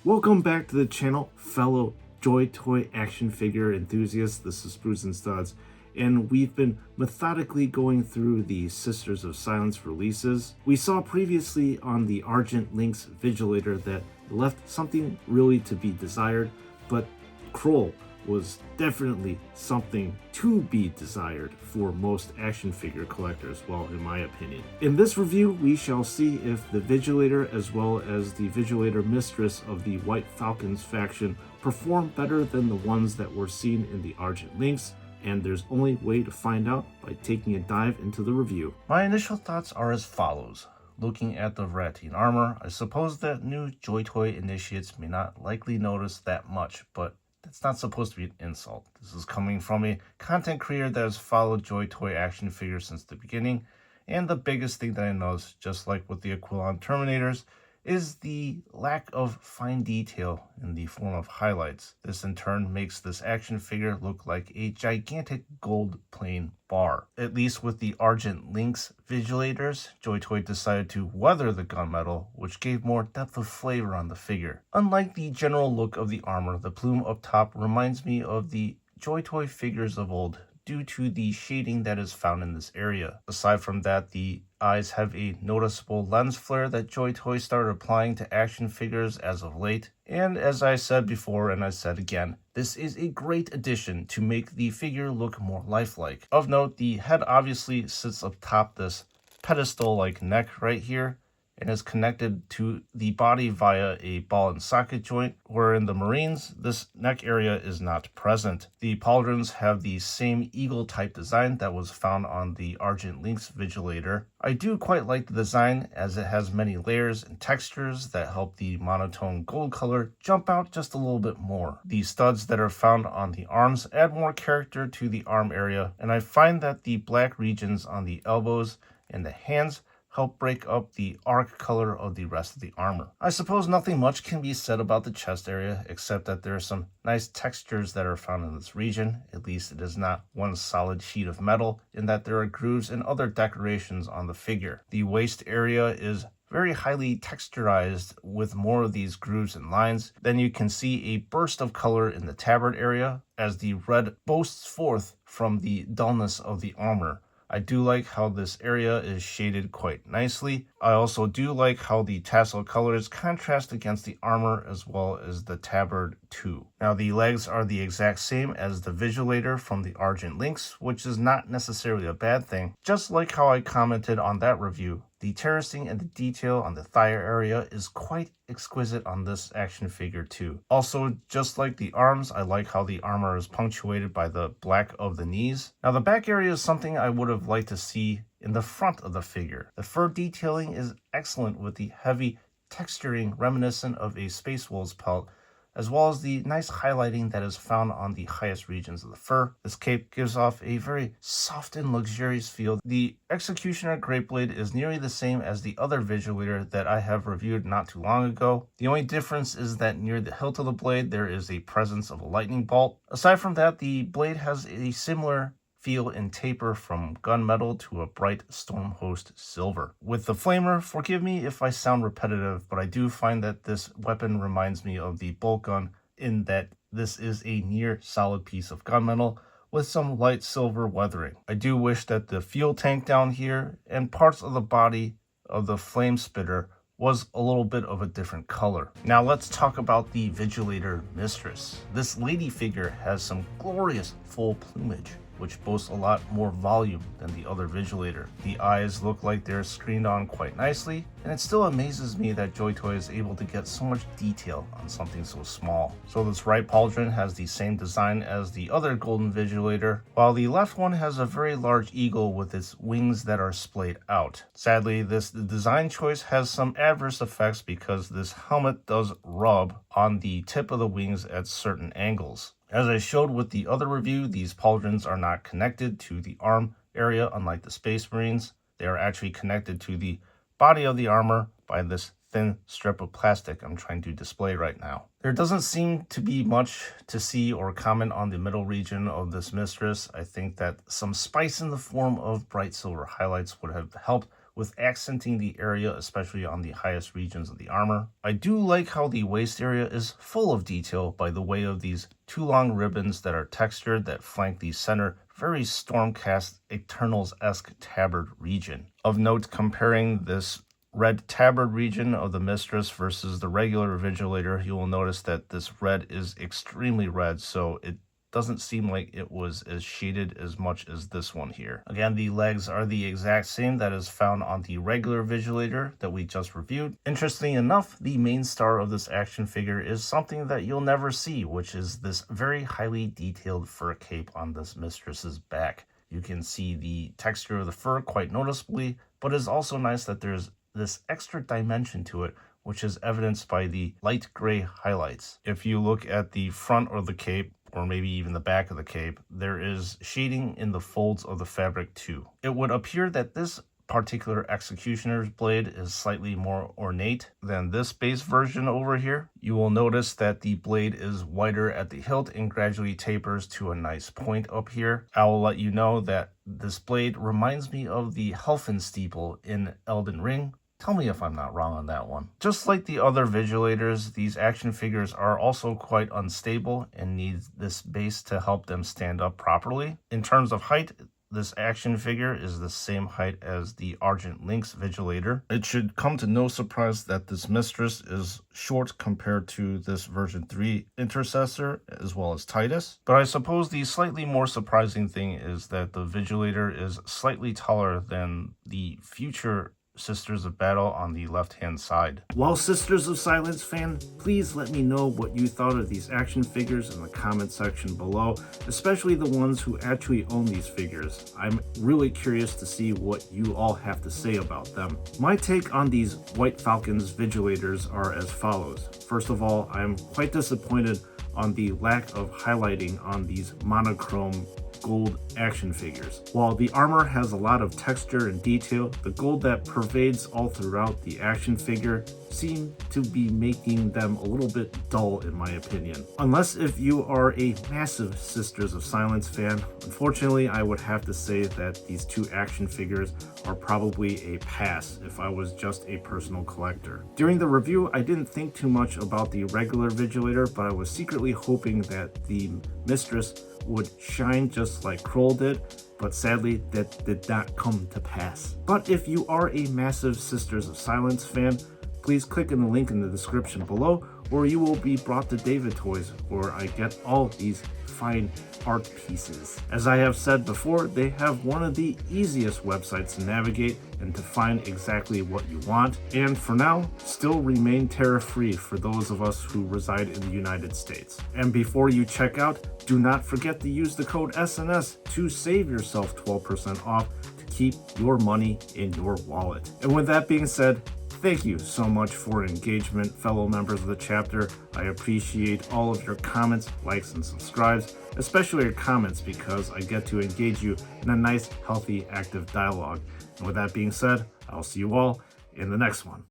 Welcome back to the channel, fellow JoyToy action figure enthusiasts. This is Sprues and Studs, and we've been methodically going through the Sisters of Silence releases. We saw previously on the Argent Lynx Vigilator that left something really to be desired, but Kroll was definitely something to be desired for most action figure collectors, well, in my opinion. In this review, we shall see if the Vigilator as well as the Vigilator Mistress of the White Falcons faction perform better than the ones that were seen in the Argent Lynx, and there's only way to find out by taking a dive into the review. My initial thoughts are as follows. Looking at the Ratine armor, I suppose that new JoyToy initiates may not likely notice that much, but it's not supposed to be an insult. This is coming from a content creator that has followed JoyToy action figures since the beginning, and the biggest thing that I noticed, just like with the Aquilon Terminators, is the lack of fine detail in the form of highlights. This in turn makes this action figure look like a gigantic gold plain bar. At least with the Argent Lynx Vigilators, JoyToy decided to weather the gunmetal, which gave more depth of flavor on the figure. Unlike the general look of the armor, the plume up top reminds me of the JoyToy figures of old, due to the shading that is found in this area. Aside from that, the eyes have a noticeable lens flare that JoyToy started applying to action figures as of late. And as I said before and I said again, this is a great addition to make the figure look more lifelike. Of note, the head obviously sits atop this pedestal-like neck right here, and is connected to the body via a ball and socket joint, where in the Marines, this neck area is not present. The pauldrons have the same eagle-type design that was found on the Argent Lynx Vigilator. I do quite like the design, as it has many layers and textures that help the monotone gold color jump out just a little bit more. The studs that are found on the arms add more character to the arm area, and I find that the black regions on the elbows and the hands help break up the arc color of the rest of the armor. I suppose nothing much can be said about the chest area, except that there are some nice textures that are found in this region. At least it is not one solid sheet of metal, in that there are grooves and other decorations on the figure. The waist area is very highly texturized with more of these grooves and lines. Then you can see a burst of color in the tabard area, as the red boasts forth from the dullness of the armor. I do like how this area is shaded quite nicely. I also do like how the tassel colors contrast against the armor as well as the tabard too. Now the legs are the exact same as the Vigilator from the Argent Lynx, which is not necessarily a bad thing. Just like how I commented on that review, the terracing and the detail on the thigh area is quite exquisite on this action figure too. Also, just like the arms, I like how the armor is punctuated by the black of the knees. Now the back area is something I would have liked to see in the front of the figure. The fur detailing is excellent, with the heavy texturing reminiscent of a Space Wolves pelt, as well as the nice highlighting that is found on the highest regions of the fur. This cape gives off a very soft and luxurious feel. The Executioner Greatblade is nearly the same as the other Vigilator that I have reviewed not too long ago. The only difference is that near the hilt of the blade there is a presence of a lightning bolt. Aside from that, the blade has a similar feel and taper from gunmetal to a bright Stormhost silver. With the flamer, forgive me if I sound repetitive, but I do find that this weapon reminds me of the bolt gun, in that this is a near solid piece of gunmetal with some light silver weathering. I do wish that the fuel tank down here and parts of the body of the flame spitter was a little bit of a different color. Now let's talk about the Vigilator Mistress. This lady figure has some glorious full plumage, which boasts a lot more volume than the other Vigilator. The eyes look like they're screened on quite nicely, and it still amazes me that JoyToy is able to get so much detail on something so small. So this right pauldron has the same design as the other Golden Vigilator, while the left one has a very large eagle with its wings that are splayed out. Sadly, this design choice has some adverse effects because this helmet does rub on the tip of the wings at certain angles. As I showed with the other review, these pauldrons are not connected to the arm area, unlike the Space Marines. They are actually connected to the body of the armor by this thin strip of plastic I'm trying to display right now. There doesn't seem to be much to see or comment on the middle region of this mistress. I think that some spice in the form of bright silver highlights would have helped with accenting the area, especially on the highest regions of the armor. I do like how the waist area is full of detail by the way of these two long ribbons that are textured that flank the center, very Stormcast Eternals-esque tabard region. Of note, comparing this red tabard region of the Mistress versus the regular Vigilator, you will notice that this red is extremely red, so it doesn't seem like it was as shaded as much as this one here. Again, the legs are the exact same that is found on the regular Vigilator that we just reviewed. Interestingly enough, the main star of this action figure is something that you'll never see, which is this very highly detailed fur cape on this Mistress's back. You can see the texture of the fur quite noticeably, but it's also nice that there's this extra dimension to it, which is evidenced by the light gray highlights. If you look at the front of the cape, or maybe even the back of the cape, there is shading in the folds of the fabric too. It would appear that this particular executioner's blade is slightly more ornate than this base version over here. You will notice that the blade is wider at the hilt and gradually tapers to a nice point up here. I will let you know that this blade reminds me of the Helfenstiepel in Elden Ring. Tell me if I'm not wrong on that one. Just like the other Vigilators, these action figures are also quite unstable and need this base to help them stand up properly. In terms of height, this action figure is the same height as the Argent Lynx Vigilator. It should come to no surprise that this Mistress is short compared to this version 3 Intercessor as well as Titus. But I suppose the slightly more surprising thing is that the Vigilator is slightly taller than the future Sisters of Battle on the left-hand side. Well, Sisters of Silence fan, please let me know what you thought of these action figures in the comment section below, especially the ones who actually own these figures. I'm really curious to see what you all have to say about them. My take on these White Falcons Vigilators are as follows. First of all, I'm quite disappointed on the lack of highlighting on these monochrome gold action figures. While the armor has a lot of texture and detail, the gold that pervades all throughout the action figure seem to be making them a little bit dull in my opinion. Unless if you are a massive Sisters of Silence fan, unfortunately I would have to say that these two action figures are probably a pass if I was just a personal collector. During the review, I didn't think too much about the regular Vigilator, but I was secretly hoping that the Mistress would shine just like Kroll did, but sadly that did not come to pass. But if you are a massive Sisters of Silence fan, please click in the link in the description below, or you will be brought to David Toys, where I get all these fine art pieces. As I have said before, they have one of the easiest websites to navigate and to find exactly what you want, and for now, still remain tariff-free for those of us who reside in the United States. And before you check out, do not forget to use the code SNS to save yourself 12% off to keep your money in your wallet. And with that being said, thank you so much for engagement, fellow members of the chapter. I appreciate all of your comments, likes, and subscribes, especially your comments because I get to engage you in a nice, healthy, active dialogue. And with that being said, I'll see you all in the next one.